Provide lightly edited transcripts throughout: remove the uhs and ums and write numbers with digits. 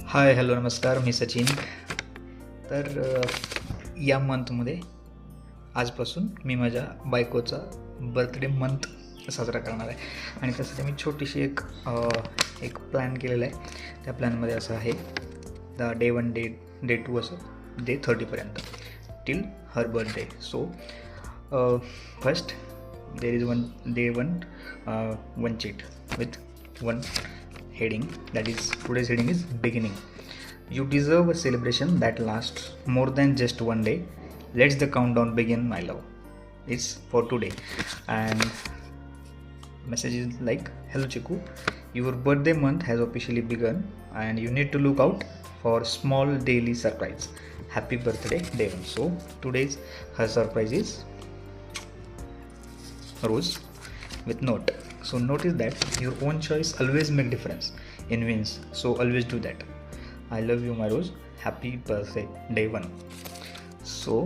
Hi hello नमस्कार, मी सचिन. तर या मंथमध्ये आजपासून मी माझ्या बायकोचा बर्थडे मंथ साजरा करणार आहे आणि त्यासाठी मी छोटीशी एक प्लॅन केलेला आहे. त्या प्लॅनमध्ये असं आहे, डे 1 डे 2 असं डे 30पर्यंत till her birthday. So first there is day 1 cheat with one heading, that is today's heading is beginning. You deserve a celebration that lasts more than just one day. Let's the countdown begin, my love. It's for today. And message is like, hello Chiku, your birthday month has officially begun and you need to look out for small daily surprise. Happy birthday day 1. So today's her surprise is rose with note. So notice that your own choice always make difference in wins, so always do that. I love you my rose, happy birthday day 1. सो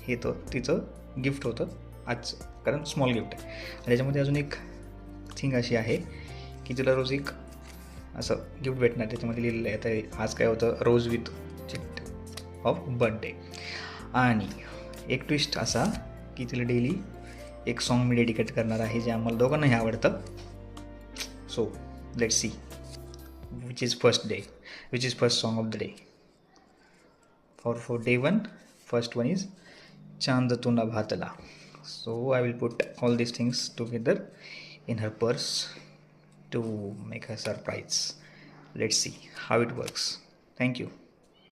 हे तर तिचं gift होतं आज, कारण small gift आहे. आणि त्याच्यामध्ये अजून एक थिंग अशी आहे की तिला रोज एक असं गिफ्ट भेटणार. त्याच्यामध्ये लिहिलेलं आहे तर आज काय होतं, रोज विथ चिट ऑफ बर्थडे. आणि एक ट्विस्ट असा की तिला डेली एक सॉन्ग मी डेडिकेट करणार आहे जे आम्हाला दोघांनाही आवडतं. So let's see which is first song of the day for day 1. First one is Chand Tuna Bhatala. So I will put all these things together in her purse to make a surprise. Let's see how it works. Thank you.